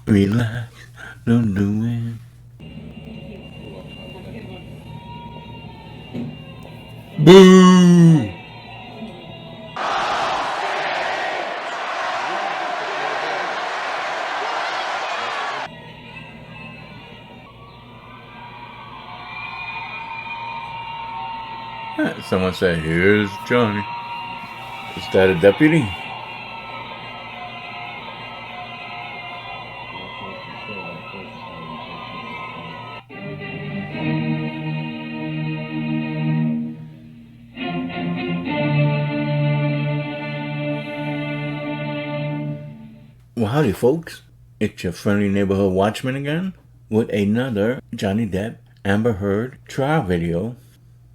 Relax, don't do it. Boo! Someone said, here's Johnny. Is that a deputy? Well, howdy folks, it's your friendly neighborhood watchman again with another Johnny Depp Amber Heard trial video.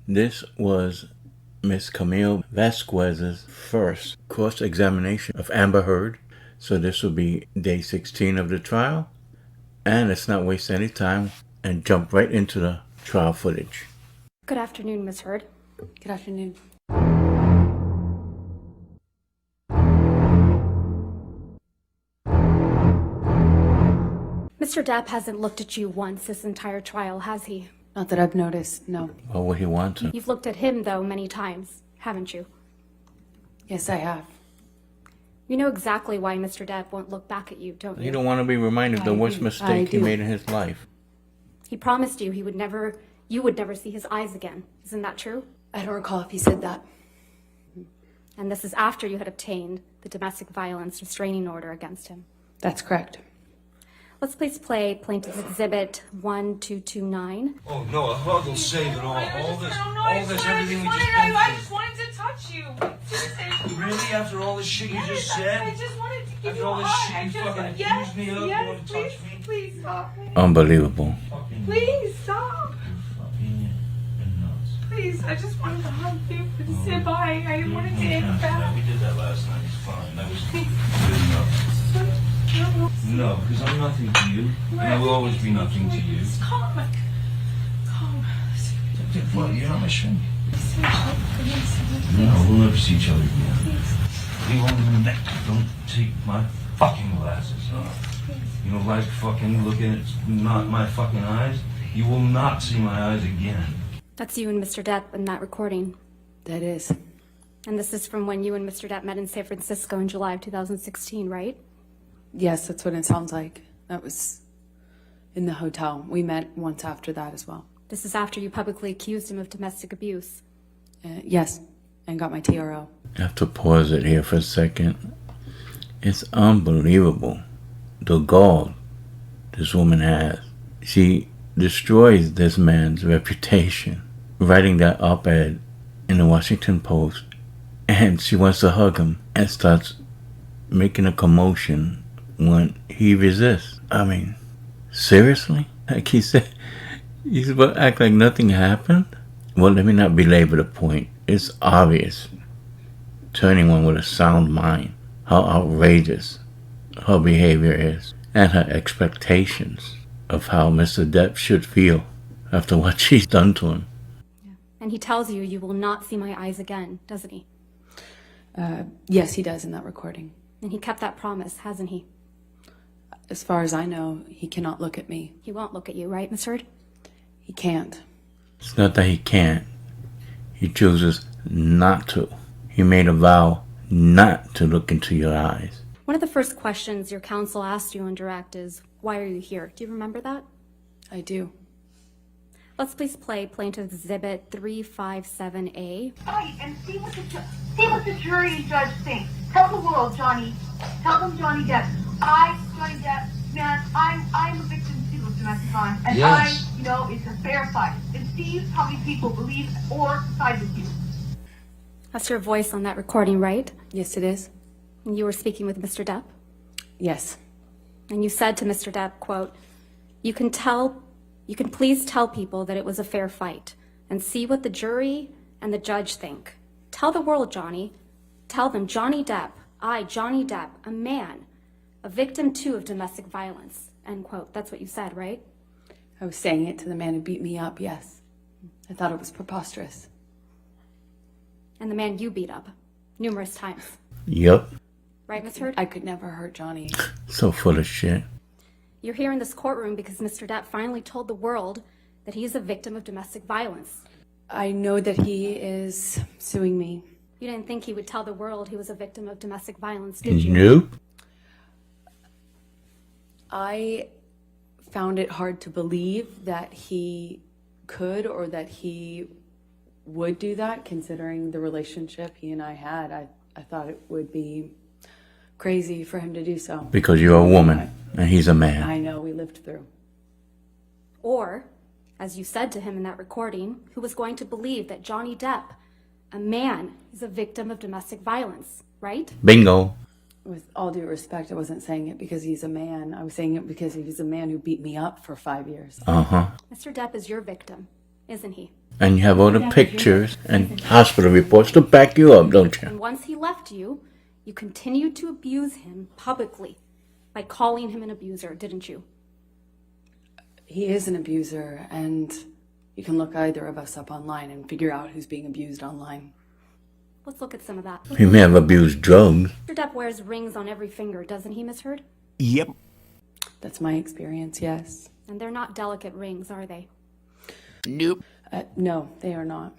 This was Miss Camille Vasquez's first cross-examination of Amber Heard, so this will be day 16 of the trial, and let's not waste any time and jump right into the trial footage. Good afternoon, Miss Heard. Good afternoon. Mr. Depp hasn't looked at you once this entire trial, has he? Not that I've noticed, no. Well, what he wants to. You've looked at him, though, many times, haven't you? Yes, I have. You know exactly why Mr. Depp won't look back at you, don't you? He don't want to be reminded of the worst mistake he made in his life. He promised you you would never see his eyes again. Isn't that true? I don't recall if he said that. And this is after you had obtained the domestic violence restraining order against him. That's correct. Let's please play Plaintiff's Exhibit 1229. Oh no, a hug will save it all. All this, everything we just I been just wanted to touch you. through. Really? After all this shit you just said? I just wanted to give After you all a this hug. shit you fucking accused me of? You want to touch me? Please stop. Unbelievable. Please stop. Fucking nuts. Please, I just wanted to hug you to say bye. I wanted to take it back. We did that last night. It's fine. That was good enough. No, because I'm nothing to you. And I will always be nothing to you. Calm. What? You're not my shrink. No, we'll never see each other again. Leave on the neck. Don't take my fucking glasses off. You know, like fucking looking at not my fucking eyes. You will not see my eyes again. That's you and Mr. Depp in that recording. That is. And this is from when you and Mr. Depp met in San Francisco in July of 2016, right? Yes, that's what it sounds like. That was in the hotel. We met once after that as well. This is after you publicly accused him of domestic abuse. Yes, and got my TRO. I have to pause it here for a second. It's unbelievable the gall this woman has. She destroys this man's reputation, writing that op-ed in the Washington Post, and she wants to hug him and starts making a commotion when he resists. I mean, seriously? Like he said, he's about to act like nothing happened? Well, let me not belabor the point. It's obvious to anyone with a sound mind how outrageous her behavior is and her expectations of how Mr. Depp should feel after what she's done to him. Yeah. And he tells you you will not see my eyes again, doesn't he? Yes, he does in that recording. And he kept that promise, hasn't he? As far as I know, he cannot look at me. He won't look at you, right, Miss Heard? He can't. It's not that he can't. He chooses not to. He made a vow not to look into your eyes. One of the first questions your counsel asked you on direct is, why are you here? Do you remember that? I do. Let's please play Plaintiff's Exhibit 357A. Right, and see what the jury and judge think. Tell the world, Johnny. Tell them, Johnny Depp. Johnny Depp, man, I'm a victim too of domestic violence, and Yes. it's a fair fight. And see how many people believe or side with you. That's your voice on that recording, right? Yes, it is. And you were speaking with Mr. Depp? Yes. And you said to Mr. Depp, quote, you can please tell people that it was a fair fight and see what the jury and the judge think. Tell the world, Johnny. Tell them, Johnny Depp, Johnny Depp, a man, a victim too of domestic violence, end quote. That's what you said, right? I was saying it to the man who beat me up, yes. I thought it was preposterous. And the man you beat up numerous times. Yup. Right, Miss Heard? I could never hurt Johnny. So full of shit. You're here in this courtroom because Mr. Depp finally told the world that he is a victim of domestic violence. I know that he is suing me. You didn't think he would tell the world he was a victim of domestic violence, did you? Nope. I found it hard to believe that he could or that he would do that, considering the relationship he and I had. I thought it would be crazy for him to do so. Because you're a woman and he's a man. I know, we lived through. Or, as you said to him in that recording, who was going to believe that Johnny Depp, a man, is a victim of domestic violence, right? Bingo. With all due respect, I wasn't saying it because he's a man. I was saying it because he's a man who beat me up for 5 years. Uh-huh. Mr. Depp is your victim, isn't he? And you have all the pictures and hospital reports to back you up, don't you? And once he left you, you continued to abuse him publicly by calling him an abuser, didn't you? He is an abuser, and you can look either of us up online and figure out who's being abused online. Let's look at some of that. He may have abused drugs. Mr. Depp wears rings on every finger, doesn't he, Miss Heard? Yep. That's my experience, yes. And they're not delicate rings, are they? Nope. No, they are not.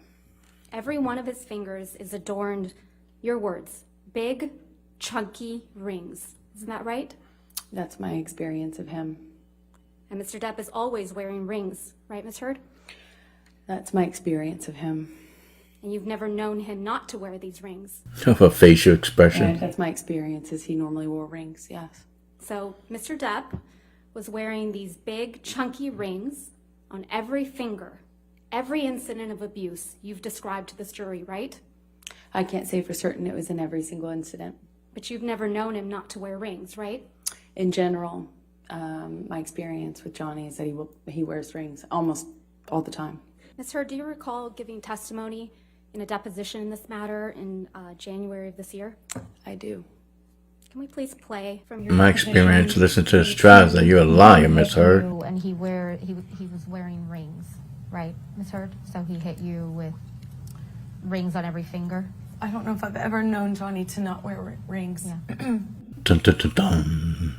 Every one of his fingers is adorned, your words, big, chunky rings. Isn't that right? That's my experience of him. And Mr. Depp is always wearing rings, right, Miss Heard? That's my experience of him. And you've never known him not to wear these rings. Of a facial expression. That's my experience, is he normally wore rings, yes. So Mr. Depp was wearing these big, chunky rings on every finger. Every incident of abuse you've described to this jury, right? I can't say for certain it was in every single incident. But you've never known him not to wear rings, right? In general, my experience with Johnny is that he wears rings almost all the time. Ms. Heard, do you recall giving testimony in a deposition in this matter in January of this year? I do. Can we please play from your My experience, listen to this trial, that you're a liar, Miss Heard. And he was wearing rings, right, Miss Heard? So he hit you with rings on every finger? I don't know if I've ever known Johnny to not wear rings. Yeah. Dun, dun, dun, dun.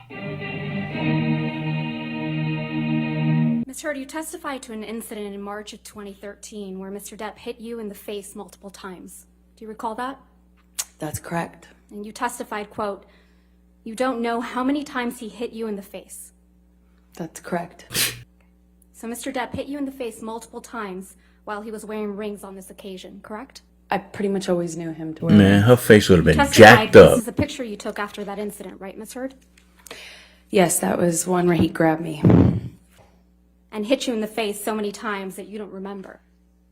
Ms. Heard, you testified to an incident in March of 2013 where Mr. Depp hit you in the face multiple times. Do you recall that? That's correct. And you testified, quote, "You don't know how many times he hit you in the face." That's correct. So Mr. Depp hit you in the face multiple times while he was wearing rings on this occasion, correct? I pretty much always knew him to wear Man, rings. her face would have been Testified, jacked up. This is a picture you took after that incident, right, Ms. Heard? Yes, that was one where he grabbed me. And hit you in the face so many times that you don't remember.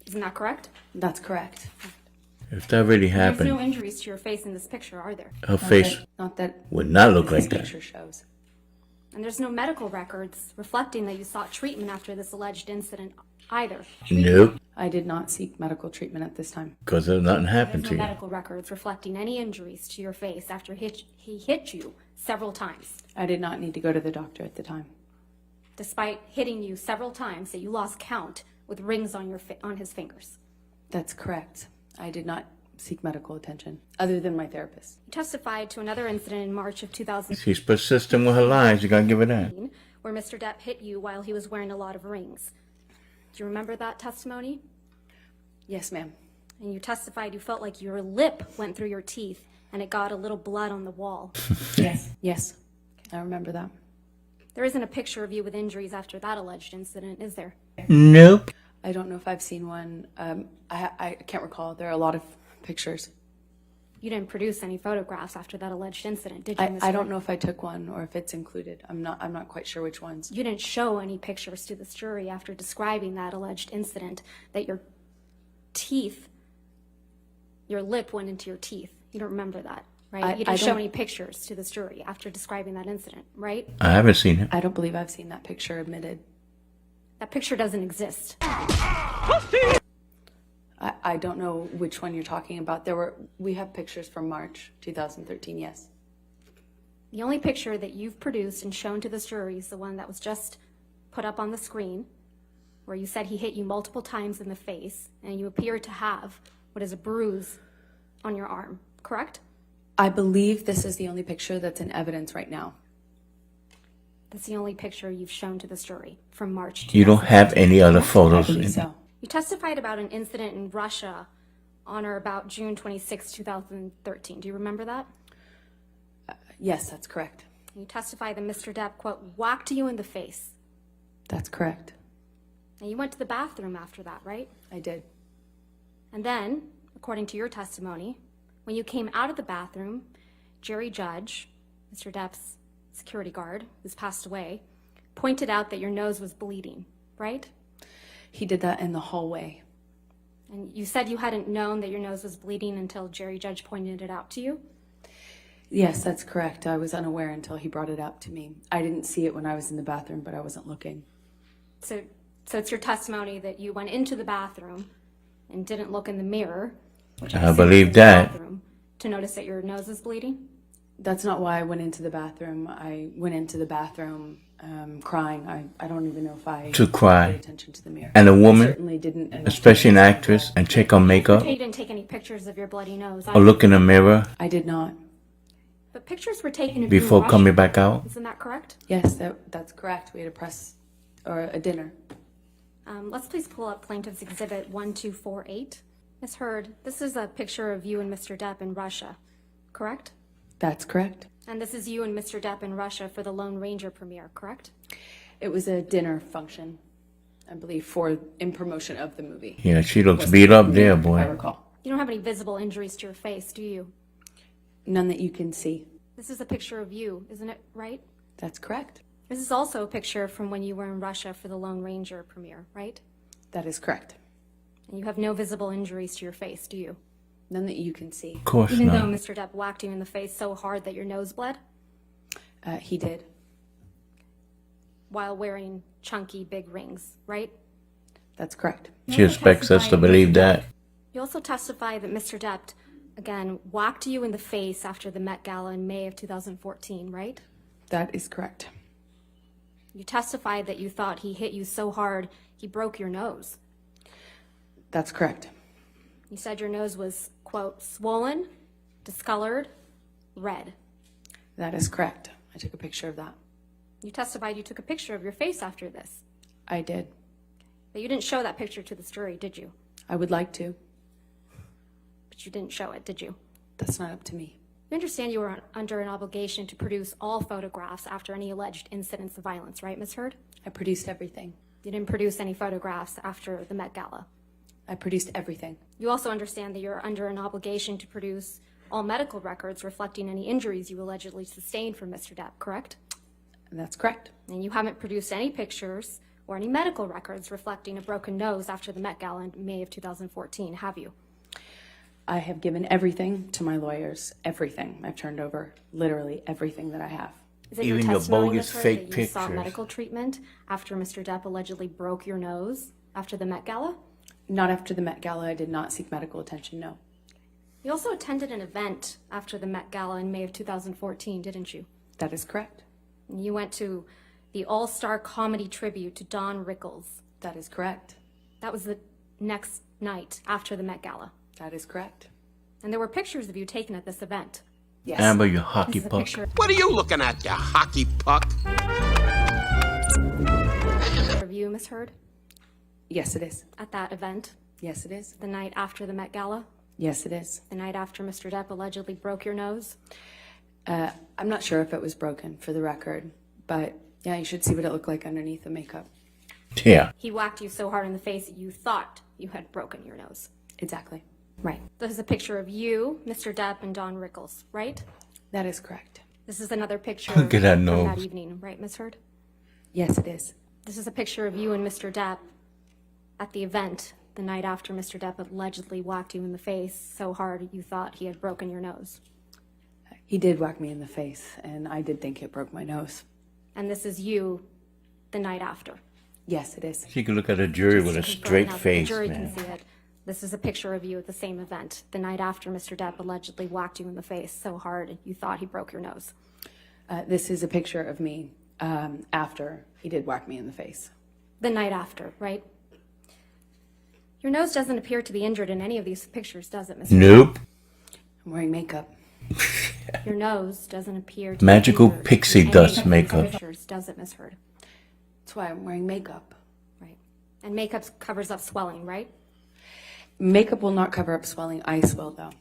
Isn't that correct? That's correct. If that really There's no happened, injuries to your face in this picture, are there? her face Not that would not look this like that. picture shows. And there's no medical records reflecting that you sought treatment after this alleged incident either. Nope, I did not seek medical treatment at this time. because nothing happened There's to no you. medical records reflecting any injuries to your face after he hit you several times. I did not need to go to the doctor at the time. Despite hitting you several times that you lost count with rings on on his fingers. That's correct. I did not seek medical attention, other than my therapist. You testified to another incident in March of 2018 She's persistent with her lies, you gotta give her that. where Mr. Depp hit you while he was wearing a lot of rings. Do you remember that testimony? Yes, ma'am. And you testified you felt like your lip went through your teeth and it got a little blood on the wall. Yes. Yes. I remember that. There isn't a picture of you with injuries after that alleged incident, is there? Nope. I don't know if I've seen one. I can't recall. There are a lot of pictures. You didn't produce any photographs after that alleged incident, did you, Ms. I don't Heard? know if I took one or if it's included. I'm not quite sure which ones. You didn't show any pictures to this jury after describing that alleged incident that your lip went into your teeth. You don't remember that, right? You didn't show any pictures to this jury after describing that incident, right? I haven't seen it. I don't believe I've seen that picture admitted. That picture doesn't exist. I don't know which one you're talking about. We have pictures from March 2013, yes. The only picture that you've produced and shown to this jury is the one that was just put up on the screen, where you said he hit you multiple times in the face, and you appear to have what is a bruise on your arm, correct? I believe this is the only picture that's in evidence right now. That's the only picture you've shown to this jury from March. You don't have any other I photos. believe so. You testified about an incident in Russia on or about June 26, 2013. Do you remember that? Yes, that's correct. You testified that Mr. Depp, quote, whacked you in the face. That's correct. And you went to the bathroom after that, right? I did. And then, according to your testimony, when you came out of the bathroom, Jerry Judge, Mr. Depp's security guard, who's passed away, pointed out that your nose was bleeding, right? He did that in the hallway. And you said you hadn't known that your nose was bleeding until Jerry Judge pointed it out to you? Yes, that's correct. I was unaware until he brought it up to me. I didn't see it when I was in the bathroom, but I wasn't looking. So it's your testimony that you went into the bathroom and didn't look in the mirror, which I assume believe was the that. bathroom, to notice that your nose was bleeding? That's not why I went into the bathroom. I went into the bathroom crying. I don't even know if I To cry. paid attention to the mirror. And a I woman, certainly didn't. especially an actress, and check on makeup You didn't take any pictures of your bloody nose. or look in the mirror I did not. But pictures were taken of you in before Russia. coming back out. Isn't that correct? Yes, that's correct. We had a press or a dinner. Let's please pull up Plaintiff's Exhibit 1248. Ms. Heard, this is a picture of you and Mr. Depp in Russia, correct? That's correct. And this is you and Mr. Depp in Russia for the Lone Ranger premiere, correct? It was a dinner function, I believe, in promotion of the movie. Yeah, she looks beat up there, I boy. recall. You don't have any visible injuries to your face, do you? None that you can see. This is a picture of you, isn't it right? That's correct. This is also a picture from when you were in Russia for the Lone Ranger premiere, right? That is correct. And you have no visible injuries to your face, do you? None that you can see. Of course Even though not. Mr. Depp whacked you in the face so hard that your nose bled He did. while wearing chunky big rings, right? That's correct. She expects us to believe that. You also testify that Mr. Depp, again, whacked you in the face after the Met Gala in May of 2014, right? That is correct. You testified that you thought he hit you so hard he broke your nose. That's correct. You said your nose was, quote, swollen, discolored, red. That is correct. I took a picture of that. You testified you took a picture of your face after this, I did. but you didn't show that picture to this jury, did you? I would like to. But you didn't show it, did you? That's not up to me. You understand you were under an obligation to produce all photographs after any alleged incidents of violence, right, Ms. Heard? I produced everything. You didn't produce any photographs after the Met Gala. I produced everything. You also understand that you're under an obligation to produce all medical records reflecting any injuries you allegedly sustained from Mr. Depp, correct? That's correct. And you haven't produced any pictures or any medical records reflecting a broken nose after the Met Gala in May of 2014, have you? I have given everything to my lawyers. Everything. I've turned over literally everything that I have. Is it Even your your testimony, bogus Ms. Heard, fake that you sought pictures. medical treatment after Mr. Depp allegedly broke your nose after the Met Gala? Not after the Met Gala. I did not seek medical attention, no. You also attended an event after the Met Gala in May of 2014, didn't you? That is correct. You went to the All-Star Comedy Tribute to Don Rickles. That is correct. That was the next night after the Met Gala. That is correct. And there were pictures of you taken at this event. Yes. Amber, you hockey This is a puck. picture What are you looking at, you hockey puck? of you, Ms. Heard, Yes, it is. at that event, Yes, it is. the night after the Met Gala, Yes, it is. the night after Mr. Depp allegedly broke your nose. I'm not sure if it was broken, for the record, but yeah, you should see what it looked like underneath the makeup. Yeah. He whacked you so hard in the face that you thought you had broken your nose. Exactly. Right. This is a picture of you, Mr. Depp, and Don Rickles, right? That is correct. This is another picture Look at that from that nose. evening, right, Ms. Heard? Yes, it is. This is a picture of you and Mr. Depp at the event the night after Mr. Depp allegedly whacked you in the face so hard you thought he had broken your nose. He did whack me in the face, and I did think it broke my nose. And this is you the night after. Yes, it is. She could look at a jury with a Just to confirm straight now that face, the jury man. can see it. This is a picture of you at the same event the night after Mr. Depp allegedly whacked you in the face so hard you thought he broke your nose. This is a picture of me after he did whack me in the face. The night after, right? Your nose doesn't appear to be injured in any of these pictures, does it, Mr. Nope. I'm wearing makeup. Your nose doesn't appear to be Magical injured pixie in any dust of these makeup. pictures, does it, Miss Heard? That's why I'm wearing makeup. Right. And makeup covers up swelling, right? Makeup will not cover up swelling. Ice will, though.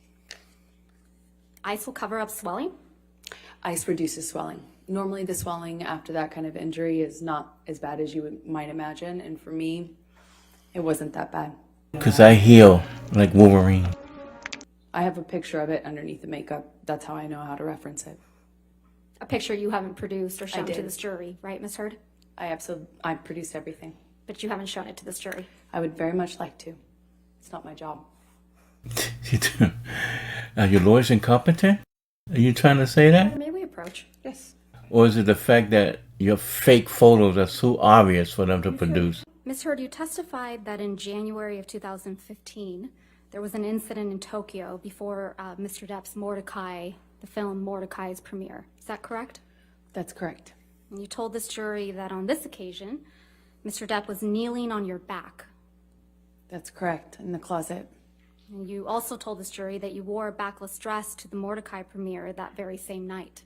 Ice will cover up swelling? Ice reduces swelling. Normally, the swelling after that kind of injury is not as bad as you might imagine. And for me, it wasn't that bad. Because I heal like Wolverine. I have a picture of it underneath the makeup. That's how I know how to reference it. A picture you haven't produced or shown to did. this jury, right, Miss Heard? I produced everything. But you haven't shown it to this jury. I would very much like to. It's not my job. Are your lawyers incompetent? Are you trying to say that? May we approach? Yes. Or is it the fact that your fake photos are so obvious for them to produce? Ms. Heard, you testified that in January of 2015, there was an incident in Tokyo before Mr. Depp's Mordecai, the film Mordecai's premiere. Is that correct? That's correct. And you told this jury that on this occasion, Mr. Depp was kneeling on your back. That's correct. In the closet. And you also told this jury that you wore a backless dress to the Mordecai premiere that very same night.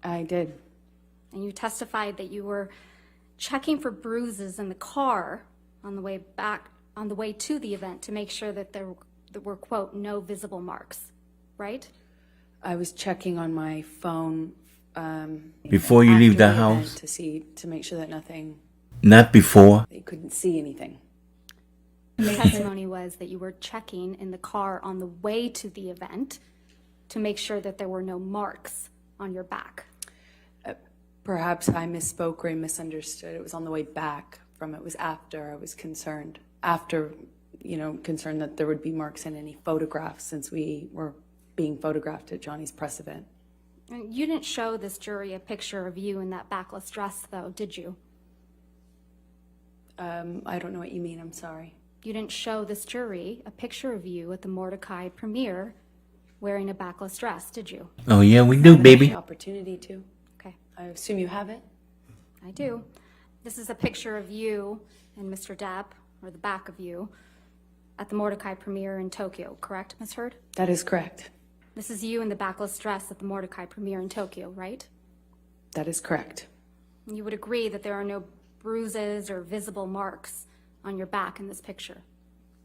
I did. And you testified that you were checking for bruises in the car on the way to the event to make sure that there were, quote, no visible marks, right? I was checking on my phone Before you leave the after event house? to make sure that Not before? they couldn't see anything. The testimony was that you were checking in the car on the way to the event to make sure that there were no marks on your back. Perhaps I misspoke or I misunderstood. It was on the way back from it was after I was concerned. After, concerned that there would be marks in any photographs since we were being photographed at Johnny's press event. And you didn't show this jury a picture of you in that backless dress, though, did you? I don't know what you mean. I'm sorry. You didn't show this jury a picture of you at the Mordecai premiere wearing a backless dress, did you? Oh yeah, we do, baby. The opportunity to. Okay, I assume you have it. I do. This is a picture of you and Mr. Depp, or the back of you, at the Mordecai premiere in Tokyo, correct, Ms. Heard? That is correct. This is you in the backless dress at the Mordecai premiere in Tokyo, right? That is correct. You would agree that there are no bruises or visible marks on your back in this picture.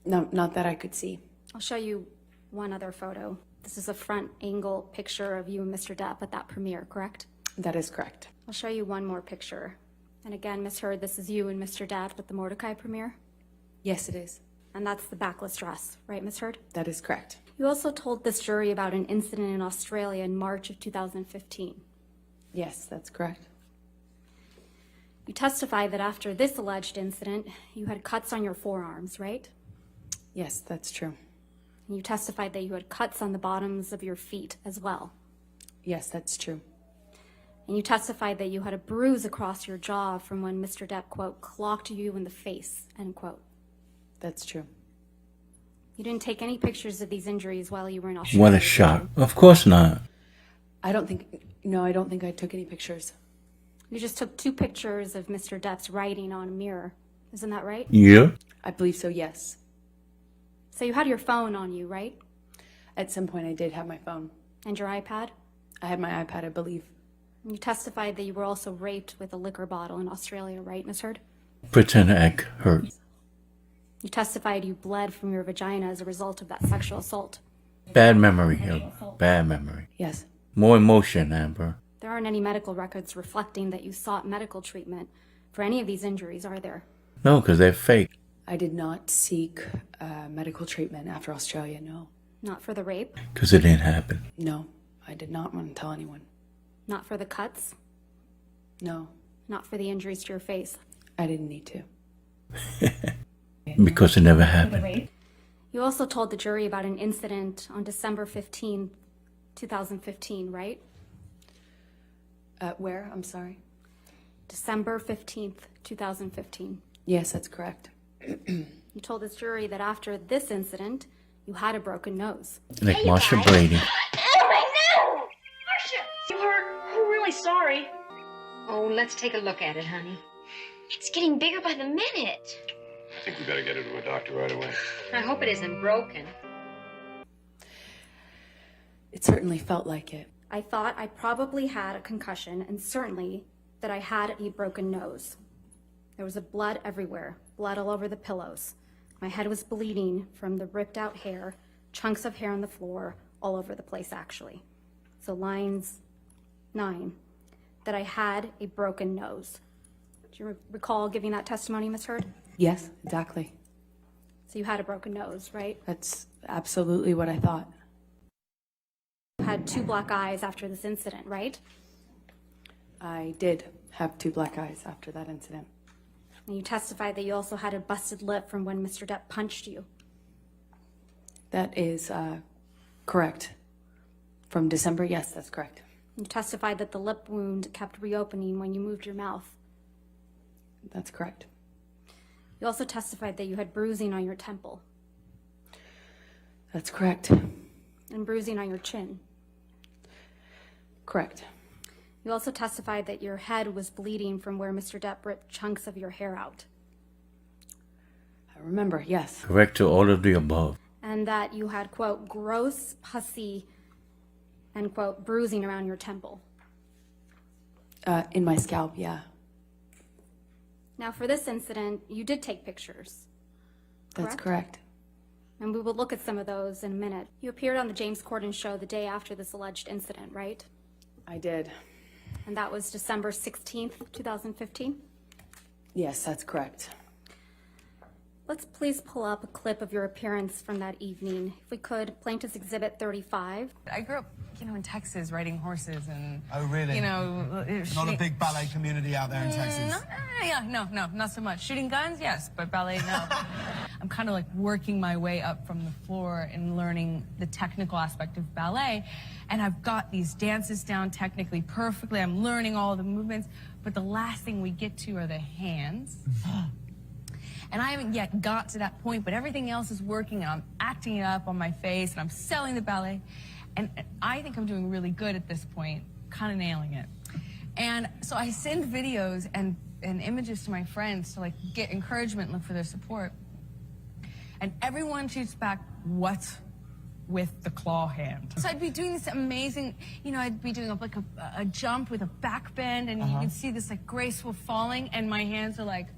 No, not that I could see. I'll show you one other photo. This is a front angle picture of you and Mr. Depp at that premiere, correct? That is correct. I'll show you one more picture. And again, Ms. Heard, this is you and Mr. Depp at the Mordecai premiere? Yes, it is. And that's the backless dress, right, Ms. Heard? That is correct. You also told this jury about an incident in Australia in March of 2015. Yes, that's correct. You testified that after this alleged incident, you had cuts on your forearms, right? Yes, that's true. And you testified that you had cuts on the bottoms of your feet as well. Yes, that's true. And you testified that you had a bruise across your jaw from when Mr. Depp, quote, clocked you in the face, end quote. That's true. You didn't take any pictures of these injuries while you were in Australia. What a shock. Of course not. I don't think I took any pictures. You just took 2 pictures of Mr. Depp's writing on a mirror. Isn't that right? Yeah? I believe so, yes. So you had your phone on you, right? At some point I did have my phone. And your iPad? I had my iPad, I believe. And you testified that you were also raped with a liquor bottle in Australia, right, Ms. Heard? Pretend to act hurt. You testified you bled from your vagina as a result of that sexual assault. Bad memory, Amber. Bad memory. Yes. More emotion, Amber. There aren't any medical records reflecting that you sought medical treatment for any of these injuries, are there? No, because they're fake. I did not seek medical treatment after Australia, no. Not for the rape? Because it didn't happen. No, I did not want to tell anyone. Not for the cuts? No, Not for the injuries to your face? I didn't need to. Because it never happened. You also told the jury about an incident on December 15, 2015, right? Where? I'm sorry. December 15th, 2015. Yes, that's correct. You told this jury that after this incident, you had a broken nose. Like Marsha Brady. Oh my no! Marcia! You hurt? I'm really sorry. Oh, let's take a look at it, honey. It's getting bigger by the minute. I think we better get her to a doctor right away. I hope it isn't broken. It certainly felt like it. I thought I probably had a concussion and certainly that I had a broken nose. There was blood everywhere, blood all over the pillows. My head was bleeding from the ripped out hair, chunks of hair on the floor, all over the place actually. So lines 9, that I had a broken nose. Do you recall giving that testimony, Ms. Heard? Yes, exactly. So you had a broken nose, right? That's absolutely what I thought. You had 2 black eyes after this incident, right? I did have 2 black eyes after that incident. And you testified that you also had a busted lip from when Mr. Depp punched you. That is correct. From December, yes, that's correct. You testified that the lip wound kept reopening when you moved your mouth. That's correct. You also testified that you had bruising on your temple That's correct. and bruising on your chin. Correct. You also testified that your head was bleeding from where Mr. Depp ripped chunks of your hair out. I remember, yes. Correct to all of the above. And that you had, quote, gross, pussy, and, quote, bruising around your temple. In my scalp, yeah. Now, for this incident, you did take pictures. That's correct. And we will look at some of those in a minute. You appeared on the James Corden show the day after this alleged incident, right? I did. And that was December 16th, 2015? Yes, that's correct. Let's please pull up a clip of your appearance from that evening. If we could, Plaintiff's Exhibit 35. I grew up, in Texas riding horses and... Oh, really? Not a big ballet community out there in Texas? No, not so much. Shooting guns, yes, but ballet, no. I'm kind of like working my way up from the floor and learning the technical aspect of ballet. And I've got these dances down technically perfectly. I'm learning all the movements. But the last thing we get to are the hands. And I haven't yet got to that point, but everything else is working, and I'm acting it up on my face, and I'm selling the ballet. And I think I'm doing really good at this point, kind of nailing it. And so I send videos and images to my friends to like get encouragement and look for their support. And everyone shoots back, what's with the claw hand? So I'd be doing this amazing, I'd be doing like a jump with a back bend, and you can see this like graceful falling, and my hands are like...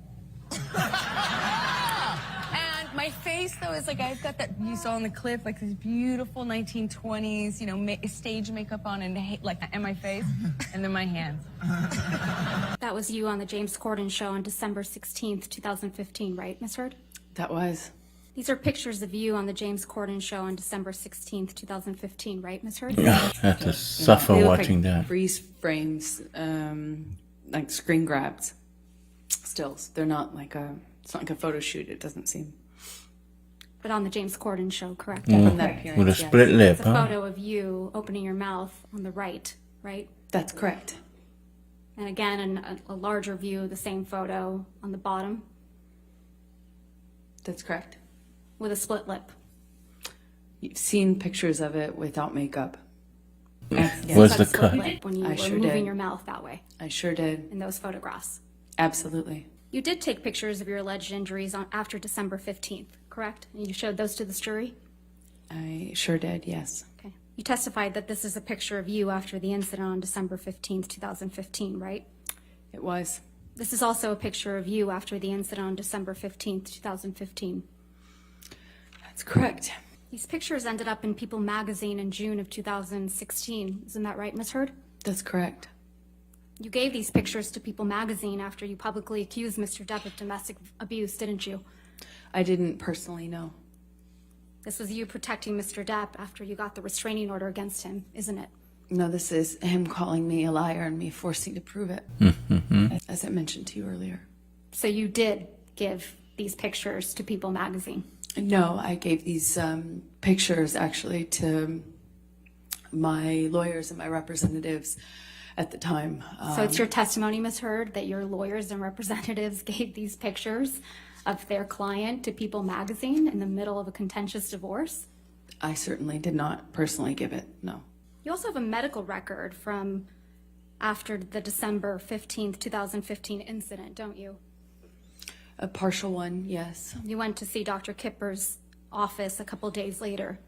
And my face, though, is like, I've got that, you saw in the clip, like this beautiful 1920s, stage makeup on, and my face, and then my hands. That was you on the James Corden show on December 16th, 2015, right, Ms. Heard? That was. These are pictures of you on the James Corden show on December 16th, 2015, right, Ms. Heard? Yeah, I have to suffer watching that. Freeze frames, like screen grabs. Stills. They're not like it's not like a photo shoot, it doesn't seem. But on the James Corden show, correct? From that appearance, with a split lip, It's a photo of you opening your mouth on the right? That's correct. And again, a larger view of the same photo on the bottom? That's correct. With a split lip? You've seen pictures of it without makeup. Where's the cut? When you were moving your mouth that way? I sure did. In those photographs? Absolutely. You did take pictures of your alleged injuries after December 15th, correct? And you showed those to the jury? I sure did, yes. Okay. You testified that this is a picture of you after the incident on December 15th, 2015, right? It was. This is also a picture of you after the incident on December 15th, 2015. That's correct. These pictures ended up in People magazine in June of 2016. Isn't that right, Ms. Heard? That's correct. You gave these pictures to People magazine after you publicly accused Mr. Depp of domestic abuse, didn't you? I didn't personally know. This was you protecting Mr. Depp after you got the restraining order against him, isn't it? No, this is him calling me a liar and me forcing to prove it, as I mentioned to you earlier. So you did give these pictures to People magazine? No, I gave these pictures actually to my lawyers and my representatives at the time. So it's your testimony, Ms. Heard, that your lawyers and representatives gave these pictures of their client to People magazine in the middle of a contentious divorce? I certainly did not personally give it, no. You also have a medical record from after the December 15th, 2015 incident, don't you? A partial one, yes. You went to see Dr. Kipper's office a couple days later.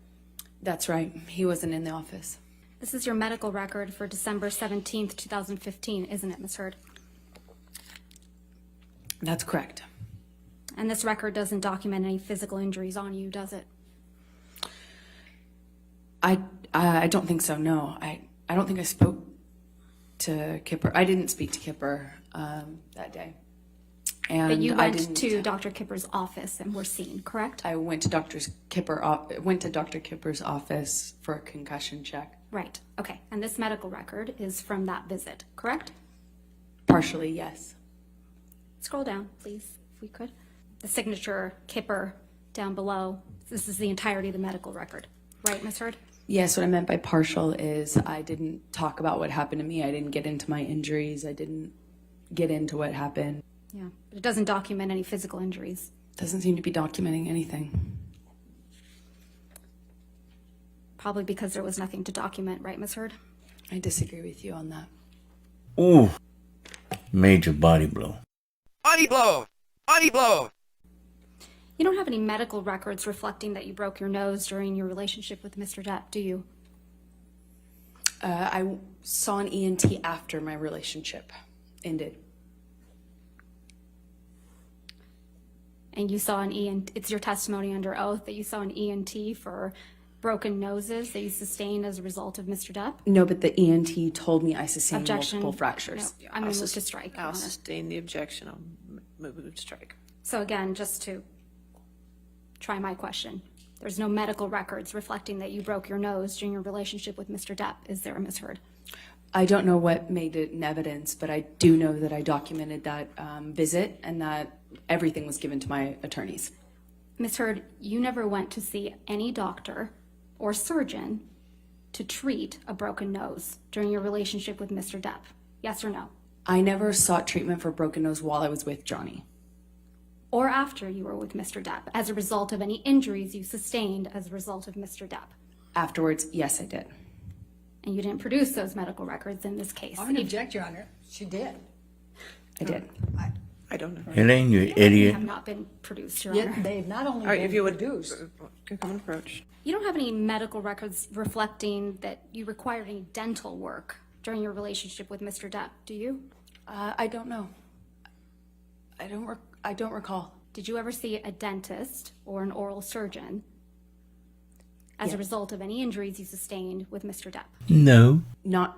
That's right. He wasn't in the office. This is your medical record for December 17th, 2015, isn't it, Ms. Heard? That's correct. And this record doesn't document any physical injuries on you, does it? I don't think so, no. I don't think I spoke to Kipper. I didn't speak to Kipper that day. And But you I went didn't- to Dr. Kipper's office and were seen, correct? I went to Dr. Kipper's office for a concussion check. Right, okay. And this medical record is from that visit, correct? Partially, yes. Scroll down, please, if we could. The signature Kipper down below. This is the entirety of the medical record, right, Ms. Heard? Yes, what I meant by partial is I didn't talk about what happened to me. I didn't get into my injuries. I didn't get into what happened. Yeah, but it doesn't document any physical injuries. Doesn't seem to be documenting anything. Probably because there was nothing to document, right, Ms. Heard? I disagree with you on that. Ooh. Major body blow. Body blow! Body blow! You don't have any medical records reflecting that you broke your nose during your relationship with Mr. Depp, do you? I saw an ENT after my relationship ended. And you saw an ENT, it's your testimony under oath that you saw an ENT for broken noses that you sustained as a result of Mr. Depp? No, but the ENT told me I sustained Objection. multiple fractures. No, I'm going to move to strike. Your I'll Honor. sustain the objection. I'll move to strike. So again, just to try my question, there's no medical records reflecting that you broke your nose during your relationship with Mr. Depp, is there, Ms. Heard? I don't know what made it in evidence, but I do know that I documented that visit and that everything was given to my attorneys. Ms. Heard, you never went to see any doctor or surgeon to treat a broken nose during your relationship with Mr. Depp, yes or no? I never sought treatment for broken nose while I was with Johnny. Or after you were with Mr. Depp, as a result of any injuries you sustained as a result of Mr. Depp? Afterwards, yes, I did. And you didn't produce those medical records in this case? I'm going to object, Your Honor. She did. I did. I don't know. Elaine, you They idiot. have not been produced, Your Yet Honor. they've not only All right, been if you would produced, come and approach. You don't have any medical records reflecting that you required any dental work during your relationship with Mr. Depp, do you? I don't know. I don't recall. Did you ever see a dentist or an oral surgeon as a result of any injuries you sustained with Mr. Depp? No. Not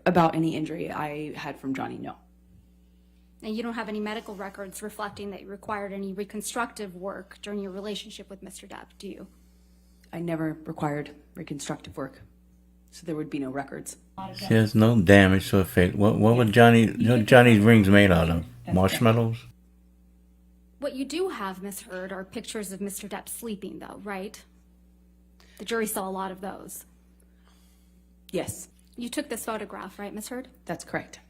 about any injury I had from Johnny, no. And you don't have any medical records reflecting that you required any reconstructive work during your relationship with Mr. Depp, do you? I never required reconstructive work, so there would be no records. There's no damage to her face. What were Johnny's rings made out of? Marshmallows? What you do have, Ms. Heard, are pictures of Mr. Depp sleeping, though, right? The jury saw a lot of those. Yes, You took this photograph, right, Ms. Heard? that's correct.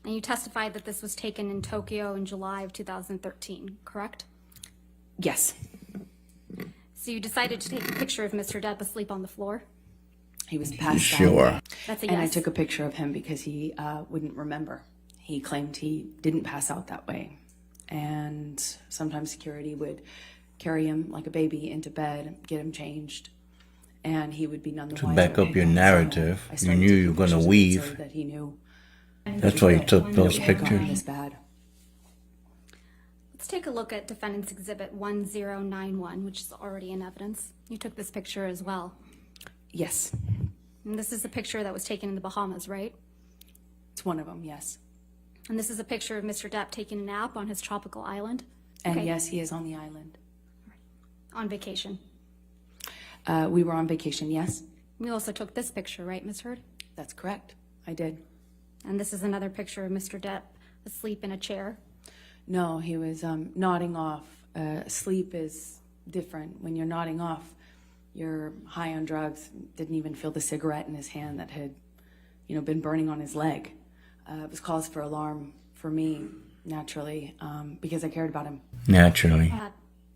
And you testified that this was taken in Tokyo in July of 2013, correct? Yes, So you decided to take a picture of Mr. Depp asleep on the floor? he was passed Sure. out. That's a And I yes. took a picture of him because he wouldn't remember. He claimed he didn't pass out that way. And sometimes security would carry him like a baby into bed, get him changed, and he would be none the To wiser. back up your narrative, I you started knew you taking were going pictures to of it weave. so that he knew That's why you took those it had gotten pictures. this bad. Let's take a look at Defendant's Exhibit 1091, which is already in evidence. You took this picture as well. Yes, And this is a picture that was taken in the Bahamas, right? it's one of them, yes. And this is a picture of Mr. Depp taking a nap on his tropical island? And Okay. yes, he is on the island. On vacation. We were on vacation, yes. We also took this picture, right, Ms. Heard? That's correct. I did. And this is another picture of Mr. Depp asleep in a chair. No, he was nodding off. Sleep is different. When you're nodding off, you're high on drugs. Didn't even feel the cigarette in his hand that had, been burning on his leg. It was cause for alarm for me, naturally, because I cared about him. Naturally.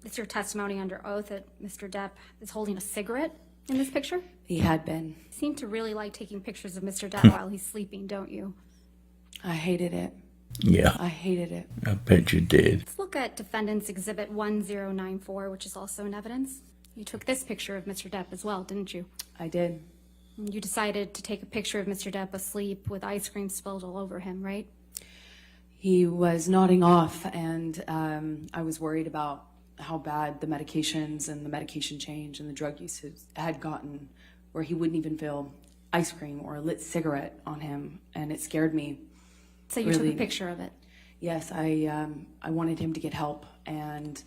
It's your testimony under oath that Mr. Depp is holding a cigarette in this picture? He had been. You seem to really like taking pictures of Mr. Depp while he's sleeping, don't you? I hated it. Yeah, I hated it. I bet you did. Let's look at Defendant's Exhibit 1094, which is also in evidence. You took this picture of Mr. Depp as well, didn't you? I did. You decided to take a picture of Mr. Depp asleep with ice cream spilled all over him, right? He was nodding off, and I was worried about how bad the medications and the medication change and the drug use had gotten, where he wouldn't even feel ice cream or a lit cigarette on him, and it scared me. So you took a picture of it? Yes, I wanted him to get help, and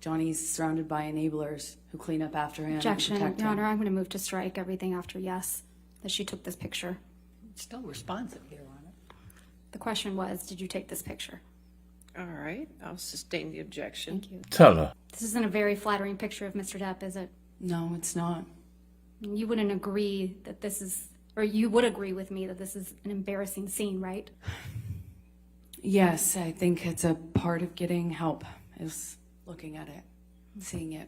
Johnny's surrounded by enablers who clean up after him. Objection, and Your Honor, I'm going to move to strike everything after yes, that she took this picture. Still responsive, Your Honor. The question was, did you take this picture? All right, I'll sustain the objection. Thank you. Tell her. This isn't a very flattering picture of Mr. Depp, is it? No, it's not. You wouldn't agree that this is, or you would agree with me that this is an embarrassing scene, right? Yes, I think it's a part of getting help, is looking at it, seeing it.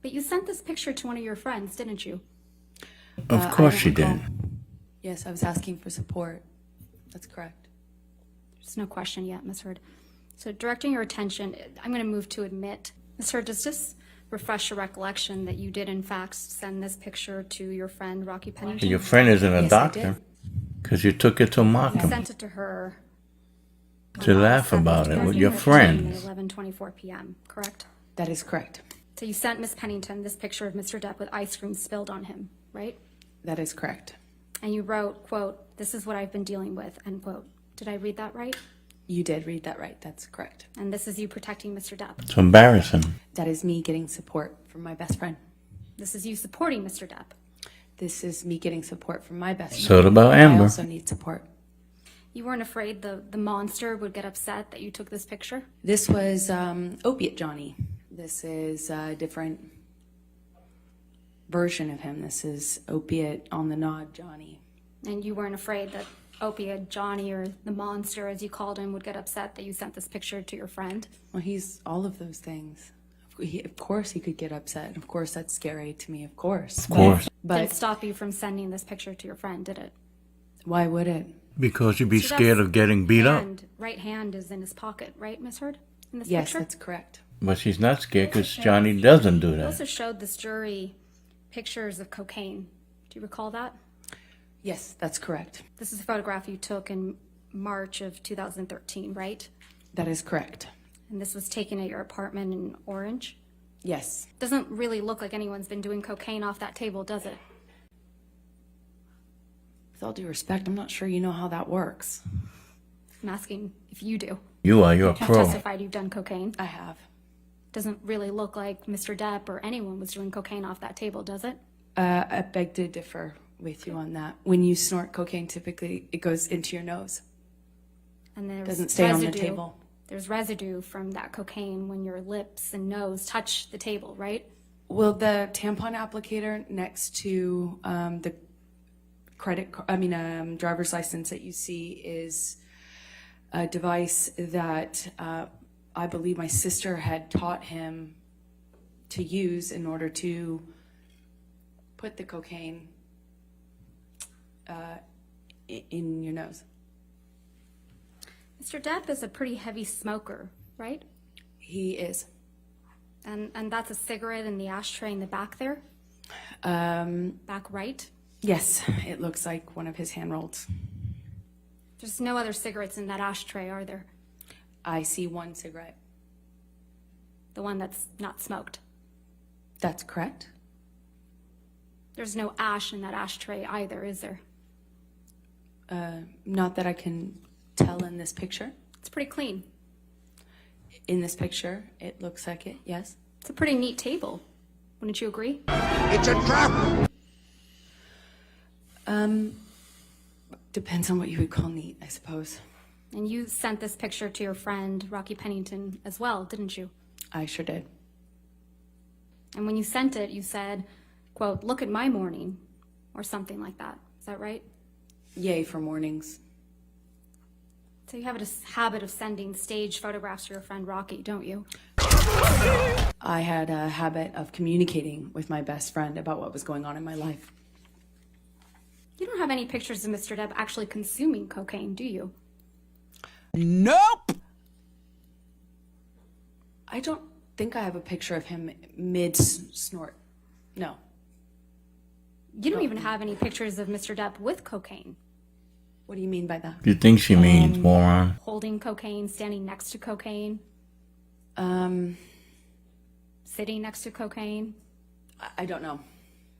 But you sent this picture to one of your friends, didn't you? Of course she did. Yes, I was asking for support. That's correct. There's no question yet, Ms. Heard. So directing your attention, I'm going to move to admit. Ms. Heard, does this refresh your recollection that you did in fact send this picture to your friend, Rocky Pennington? Your friend isn't a doctor. Because you took it to mock You him. sent it to her. To laugh about it with your friends. At 11:24 p.m., correct? That is correct. So you sent Miss Pennington this picture of Mr. Depp with ice cream spilled on him, right? That is correct. And you wrote, quote, "This is what I've been dealing with," end quote. Did I read that right? You did read that right. That's correct. And this is you protecting Mr. Depp. It's embarrassing. That is me getting support from my best friend. This is you supporting Mr. Depp. This is me getting support from my best friend. So about Amber. I also need support. You weren't afraid the monster would get upset that you took this picture? This was Opiate Johnny. This is a different version of him. This is Opiate on the Nod Johnny. And you weren't afraid that Opiate Johnny, or the monster as you called him, would get upset that you sent this picture to your friend? Well, he's all of those things. Of course he could get upset. Of course that's scary to me, of course. Of course. But didn't stop you from sending this picture to your friend, did it? Why would it? Because you'd be So scared that's of getting beat up. Right hand is in his pocket, right, Miss Heard? In this Yes, picture? that's correct. But she's not scared because Johnny doesn't do You that. also showed this jury pictures of cocaine. Do you recall that? Yes, that's correct. This is a photograph you took in March of 2013, right? That is correct. And this was taken at your apartment in Orange? Yes. Doesn't really look like anyone's been doing cocaine off that table, does it? With all due respect, I'm not sure you know how that works. I'm asking if you do. You're a You've pro. testified you've done cocaine. I have. Doesn't really look like Mr. Depp or anyone was doing cocaine off that table, does it? I beg to differ with you on that. When you snort cocaine, typically it goes into your nose. And there's Doesn't stay on the residue. table. There's residue from that cocaine when your lips and nose touch the table, right? Well, the tampon applicator next to the driver's license that you see is a device that I believe my sister had taught him to use in order to put the cocaine in your nose. Mr. Depp is a pretty heavy smoker, right? He is. And that's a cigarette in the ashtray in the back there? Back right? Yes, it looks like one of his hand rolls. There's no other cigarettes in that ashtray, are there? I see one cigarette. The one that's not smoked. That's correct. There's no ash in that ashtray either, is there? Not that I can tell in this picture. It's pretty clean. In this picture, it looks like it, yes. It's a pretty neat table. Wouldn't you agree? It's a trap! Depends on what you would call neat, I suppose. And you sent this picture to your friend, Rocky Pennington, as well, didn't you? I sure did. And when you sent it, you said, quote, "Look at my morning," or something like that. Is that right? Yay for mornings. So you have a habit of sending staged photographs to your friend Rocky, don't you? I had a habit of communicating with my best friend about what was going on in my life. You don't have any pictures of Mr. Depp actually consuming cocaine, do you? Nope! I don't think I have a picture of him mid-snort. No. You don't even have any pictures of Mr. Depp with cocaine. What do you mean by that? You think she means moron? Holding cocaine, standing next to cocaine, sitting next to cocaine. I don't know.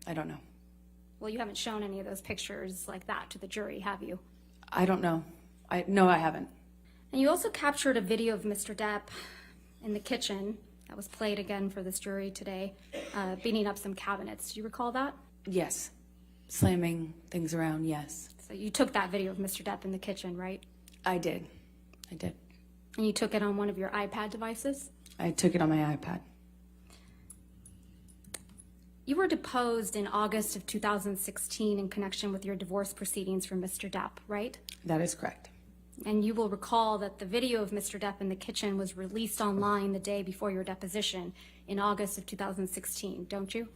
I don't know. Well, you haven't shown any of those pictures like that to the jury, have you? I don't know. No, I haven't. And you also captured a video of Mr. Depp in the kitchen that was played again for this jury today, beating up some cabinets. Do you recall that? Yes. Slamming things around, yes. So you took that video of Mr. Depp in the kitchen, right? I did. I did. And you took it on one of your iPad devices? I took it on my iPad. You were deposed in August of 2016 in connection with your divorce proceedings for Mr. Depp, right? That is correct. And you will recall that the video of Mr. Depp in the kitchen was released online the day before your deposition in August of 2016, don't you?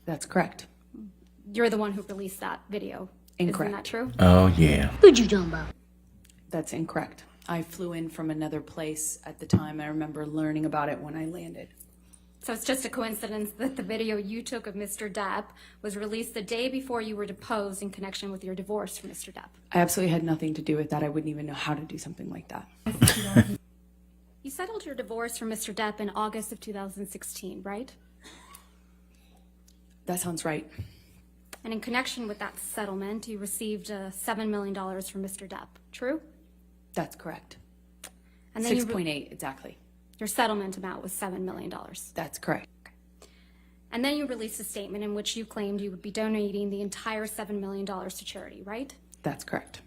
That's correct. You're the one who released that video. Incorrect. Isn't that true? Oh, yeah. Who'd you talking about? That's incorrect. I flew in from another place at the time. I remember learning about it when I landed. So it's just a coincidence that the video you took of Mr. Depp was released the day before you were deposed in connection with your divorce from Mr. Depp. I absolutely had nothing to do with that. I wouldn't even know how to do something like that. You settled your divorce from Mr. Depp in August of 2016, right? That sounds right. And in connection with that settlement, you received $7 million from Mr. Depp, true? That's correct. And then 6.8 exactly. Your settlement amount was $7 million. That's correct. And then you released a statement in which you claimed you would be donating the entire $7 million to charity, right? That's correct.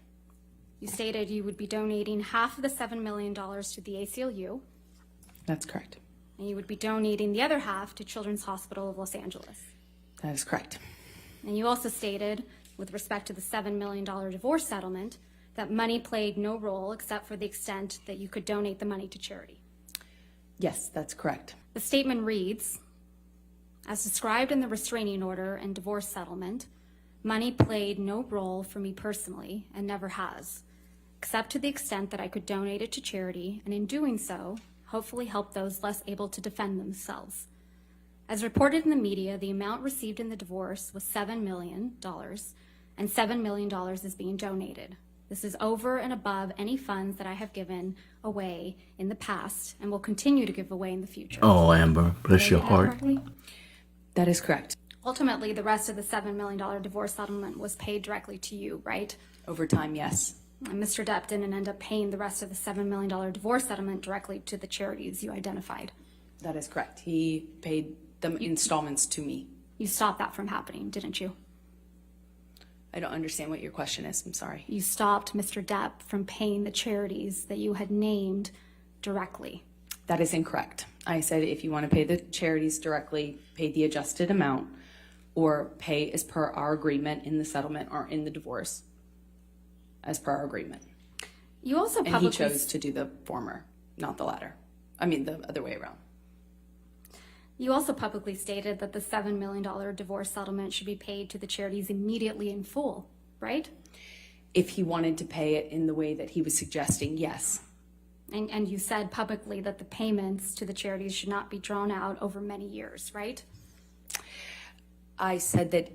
You stated you would be donating half of the $7 million to the ACLU. That's correct. And you would be donating the other half to Children's Hospital of Los Angeles. That is correct. And you also stated, with respect to the $7 million divorce settlement, that money played no role except for the extent that you could donate the money to charity. Yes, that's correct. The statement reads, as described in the restraining order and divorce settlement, money played no role for me personally and never has, except to the extent that I could donate it to charity, and in doing so, hopefully help those less able to defend themselves. As reported in the media, the amount received in the divorce was $7 million, and $7 million is being donated. This is over and above any funds that I have given away in the past and will continue to give away in the future. Oh, Amber, bless your heart. That is correct. Ultimately, the rest of the $7 million divorce settlement was paid directly to you, right? Over time, yes. And Mr. Depp didn't end up paying the rest of the $7 million divorce settlement directly to the charities you identified. That is correct. He paid the installments to me. You stopped that from happening, didn't you? I don't understand what your question is. I'm sorry. You stopped Mr. Depp from paying the charities that you had named directly. That is incorrect. I said if you want to pay the charities directly, pay the adjusted amount, or pay as per our agreement in the settlement or in the divorce, as per our agreement. You also And he chose to do the former, not the latter. I mean, the other way around. You also publicly stated that the $7 million divorce settlement should be paid to the charities immediately in full, right? If he wanted to pay it in the way that he was suggesting, yes. And you said publicly that the payments to the charities should not be drawn out over many years, right? I said that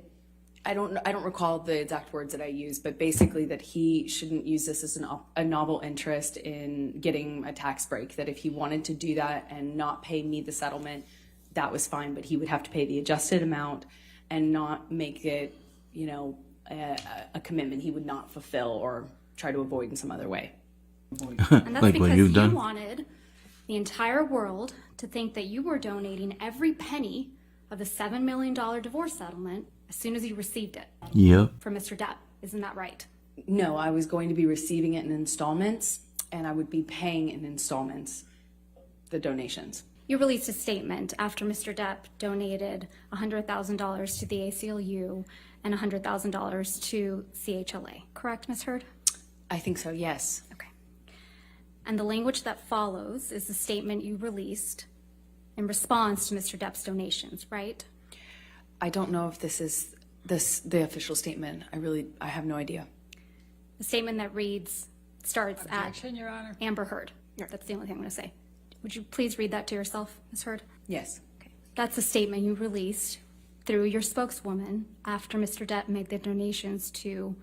I don't recall the exact words that I used, but basically that he shouldn't use this as a novel interest in getting a tax break. That if he wanted to do that and not pay me the settlement, that was fine, but he would have to pay the adjusted amount and not make it, you know, a commitment he would not fulfill or try to avoid in some other way. And that's Like because what you've you done? wanted the entire world to think that you were donating every penny of the $7 million divorce settlement as soon as you received it. Yep. From Mr. Depp. Isn't that right? No, I was going to be receiving it in installments, and I would be paying in installments the donations. You released a statement after Mr. Depp donated $100,000 to the ACLU and $100,000 to CHLA. Correct, Ms. Heard? I think so, yes. Okay. And the language that follows is the statement you released in response to Mr. Depp's donations, right? I don't know if this is the official statement. I have no idea. The statement that starts Objection, Your Honor. Amber Heard. That's the only thing I'm going to say. Would you please read that to yourself, Ms. Heard? Yes. Okay. That's a statement you released through your spokeswoman after Mr. Depp made the donations to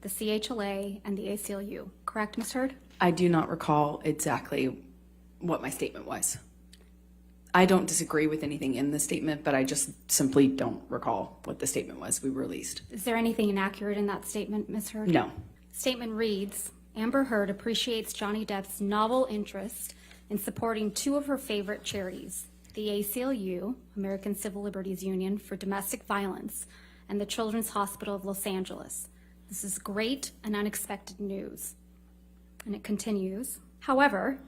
the CHLA and the ACLU. Correct, Ms. Heard? I do not recall exactly what my statement was. I don't disagree with anything in the statement, but I just simply don't recall what the statement was we released. Is there anything inaccurate in that statement, Ms. Heard? No. Statement reads, Amber Heard appreciates Johnny Depp's novel interest in supporting two of her favorite charities, the ACLU, American Civil Liberties Union for Domestic Violence, and the Children's Hospital of Los Angeles. This is great and unexpected news. And it continues, however,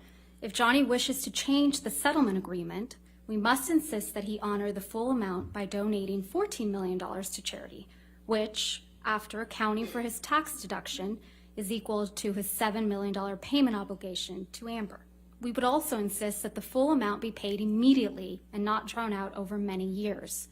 if Johnny wishes to change the settlement agreement, we must insist that he honor the full amount by donating $14 million to charity, which, after accounting for his tax deduction, is equal to his $7 million payment obligation to Amber. We would also insist that the full amount be paid immediately and not drawn out over many years.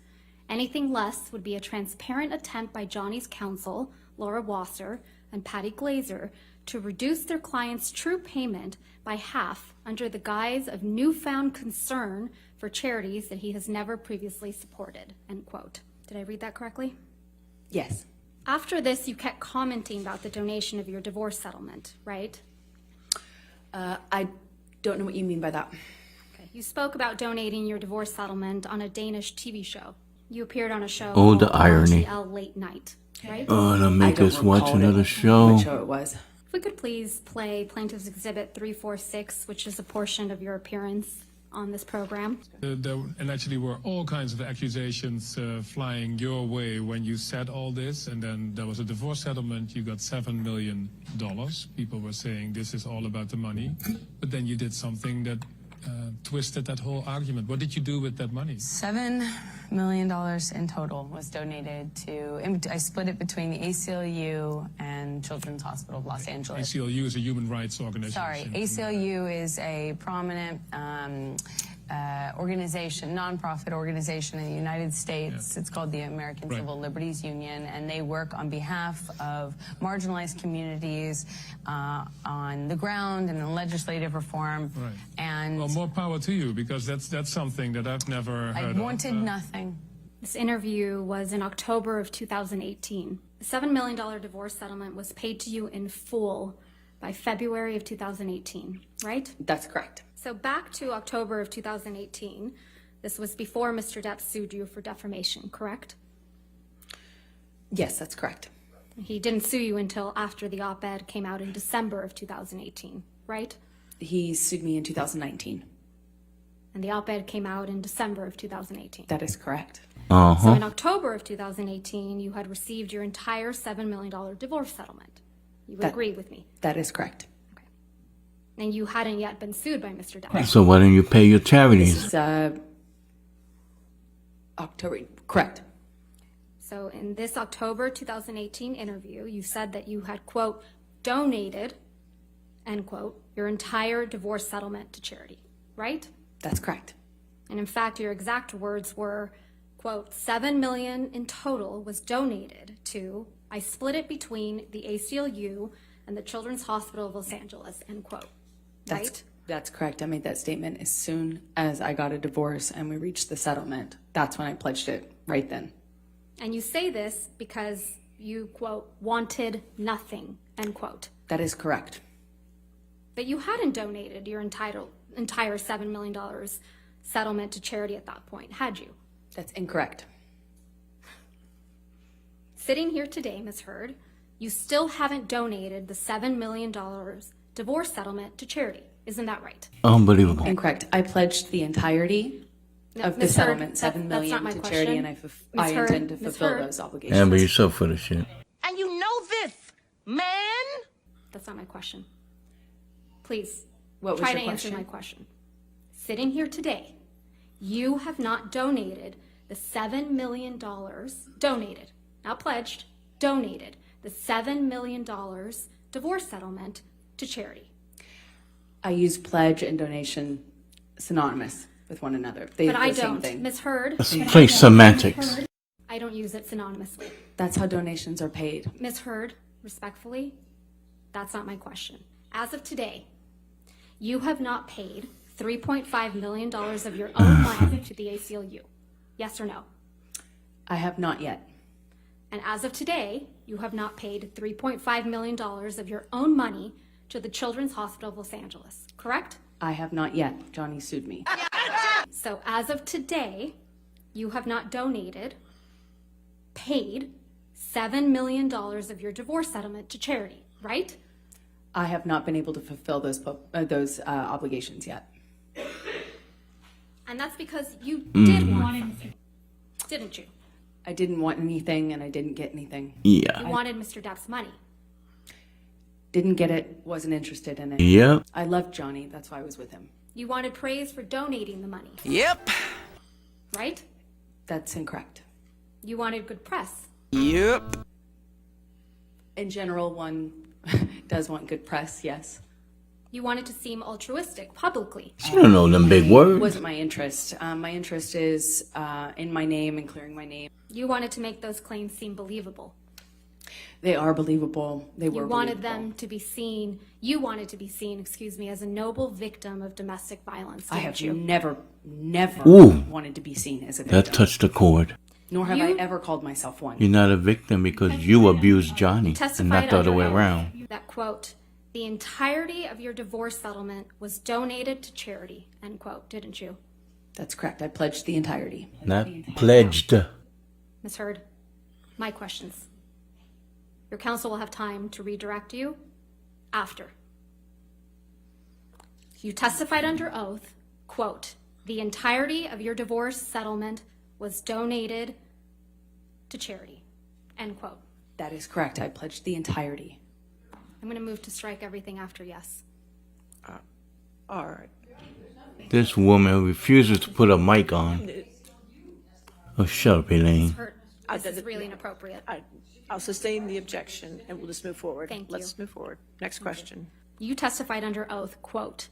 Anything less would be a transparent attempt by Johnny's counsel, Laura Wasser and Patty Glazer, to reduce their client's true payment by half under the guise of newfound concern for charities that he has never previously supported, end quote. Did I read that correctly? Yes. After this, you kept commenting about the donation of your divorce settlement, right? I don't know what you mean by that. Okay. You spoke about donating your divorce settlement on a Danish TV show. You appeared on a show Oh, the called irony. RTL Late Night, right? Oh, to make us watch another show. What show it was. If we could please play Plaintiff's Exhibit 346, which is a portion of your appearance on this program. And actually were all kinds of accusations flying your way when you said all this, and then there was a divorce settlement. You got $7 million. People were saying this is all about the money, but then you did something that twisted that whole argument. What did you do with that money? $7 million in total was donated to, I split it between the ACLU and Children's Hospital of Los Angeles. ACLU is a human rights organization. Sorry, ACLU is a prominent organization, nonprofit organization in the United States. It's called the American Civil Liberties Union, and they work on behalf of marginalized communities on the ground and in legislative reform. Right. And well, more power to you, because that's something that I've never heard of. I wanted nothing. This interview was in October of 2018. The $7 million divorce settlement was paid to you in full by February of 2018, right? That's correct. So back to October of 2018, this was before Mr. Depp sued you for defamation, correct? Yes, that's correct. He didn't sue you until after the op-ed came out in December of 2018, right? He sued me in 2019. And the op-ed came out in December of 2018. That is correct. So in October of 2018, you had received your entire $7 million divorce settlement. You would agree with me? That is correct. And you hadn't yet been sued by Mr. Depp. So why don't you pay your charities? This is October, correct. So in this October 2018 interview, you said that you had, quote, donated, end quote, your entire divorce settlement to charity, right? That's correct. And in fact, your exact words were, quote, $7 million in total was donated to, I split it between the ACLU and the Children's Hospital of Los Angeles, end quote. Right? That's correct. I made that statement as soon as I got a divorce and we reached the settlement. That's when I pledged it, right then. And you say this because you, quote, wanted nothing, end quote. That is correct. But you hadn't donated your entire $7 million settlement to charity at that point, had you? That's incorrect. Sitting here today, Ms. Heard, you still haven't donated the $7 million divorce settlement to charity. Isn't that right? Unbelievable. Incorrect. I pledged the entirety of the settlement, $7 million to charity, and I intend to fulfill those obligations. Amber, you're so full of shit. And you know this, man? That's not my question. Please, What was try your to question? answer my question. Sitting here today, you have not donated the $7 million, donated, not pledged, donated the $7 million divorce settlement to charity. I use pledge and donation synonymous with one another. They're But I the same don't. thing. Ms. Heard. Let's play semantics. I don't use it synonymously. That's how donations are paid. Ms. Heard, respectfully, that's not my question. As of today, you have not paid $3.5 million of your own money to the ACLU. Yes or no? I have not yet. And as of today, you have not paid $3.5 million of your own money to the Children's Hospital of Los Angeles, correct? I have not yet. Johnny sued me. So as of today, you have not paid $7 million of your divorce settlement to charity, right? I have not been able to fulfill those obligations yet. And that's because you did want something, didn't you? I didn't want anything and I didn't get anything. Yeah. You wanted Mr. Depp's money. Didn't get it, wasn't interested in it. Yep. I loved Johnny, that's why I was with him. You wanted praise for donating the money. Yep. Right? That's incorrect. You wanted good press. Yep. In general, one does want good press, yes. You wanted to seem altruistic publicly. She don't know them big It words. wasn't my interest. My interest is in my name and clearing my name. You wanted to make those claims seem believable. They are believable. They were You wanted believable. them to be seen, you wanted to be seen, as a noble victim of domestic violence, I have didn't you? never Ooh. wanted to be seen as a victim. That touched a chord. Nor have I ever called myself one. You're not a victim because you abused Johnny and Testified not the other way under oath around. that, quote, the entirety of your divorce settlement was donated to charity, end quote, didn't you? That's correct. I pledged the entirety. Not pledged. Ms. Heard, my questions. Your counsel will have time to redirect you after. You testified under oath, quote, the entirety of your divorce settlement was donated to charity, end quote. That is correct. I pledged the entirety. I'm going to move to strike everything after yes. All right. This woman refuses to put a mic on. Oh, shut up, Elaine. This is really inappropriate. I'll sustain the objection and we'll just move forward. Thank you. Let's move forward. Next question. You testified under oath, quote,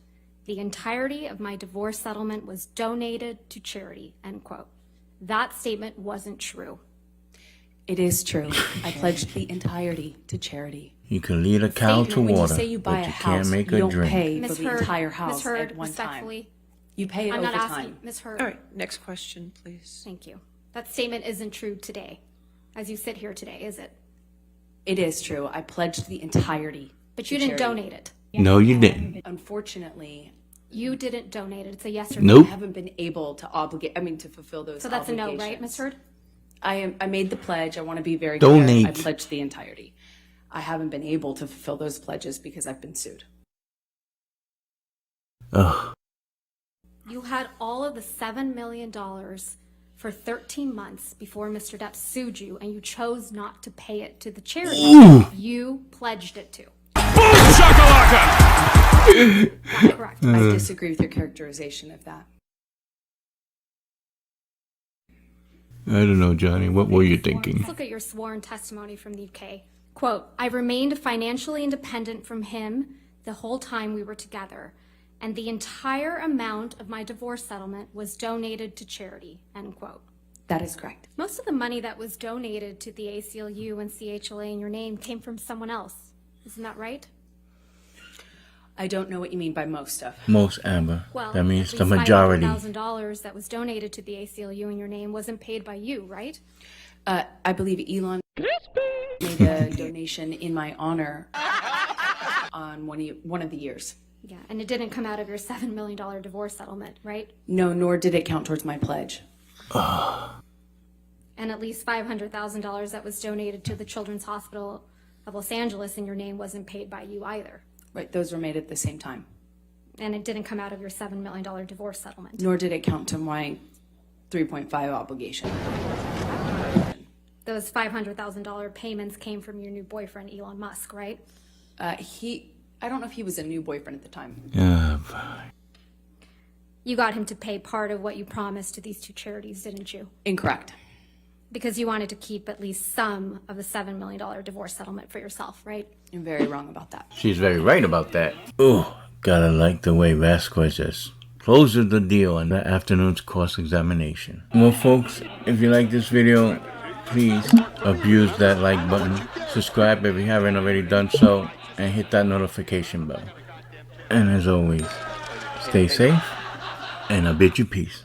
the entirety of my divorce settlement was donated to charity, end quote. That statement wasn't true. It is true. I pledged the entirety to charity. You can lead a cow to When you water, say you buy but a you house, can't make you her don't drink. pay for Ms. the Heard, entire Ms. house Heard, at one respectfully, time. You pay it I'm over not time. asking, Ms. Heard. All right. Next question, please. Thank you. That statement isn't true today, as you sit here today, is it? It is true. I pledged the entirety. But to you didn't charity. donate it. No, you didn't. Unfortunately, You didn't donate it. It's a yes or Nope. I haven't been able to to fulfill those So that's a no, obligations. right, Ms. Heard? I made the pledge. I want to be very Donate. clear. I pledged the entirety. I haven't been able to fulfill those pledges because I've been sued. Ugh. You had all of the $7 million for 13 months before Mr. Depp sued you, and you chose not to pay it to the charity you pledged it to. Not correct. I disagree with your characterization of that. I don't know, Johnny. What were you thinking? Let's look at your sworn testimony from the UK. Quote, I remained financially independent from him the whole time we were together, and the entire amount of my divorce settlement was donated to charity, end quote. That is correct. Most of the money that was donated to the ACLU and CHLA in your name came from someone else. Isn't that right? I don't know what you mean by most of. Most, Amber. Well, That means at the least majority. $500,000 that was donated to the ACLU in your name wasn't paid by you, right? I believe Elon made a donation in my honor on one of the years. Yeah, and it didn't come out of your $7 million divorce settlement, right? No, nor did it count towards my pledge. And at least $500,000 that was donated to the Children's Hospital of Los Angeles in your name wasn't paid by you either. Right, those were made at the same time. And it didn't come out of your $7 million divorce settlement. Nor did it count to my 3.5 obligation. Those $500,000 payments came from your new boyfriend, Elon Musk, right? I don't know if he was a new boyfriend at the time. You got him to pay part of what you promised to these two charities, didn't you? Incorrect. Because you wanted to keep at least some of the $7 million divorce settlement for yourself, right? You're very wrong about that. She's very right about that. Oh, gotta like the way Vasquez just closes the deal on that afternoon's cross-examination. Well, folks, if you like this video, please abuse that like button. Subscribe if you haven't already done so. And hit that notification bell. And as always, stay safe. And I bid you peace.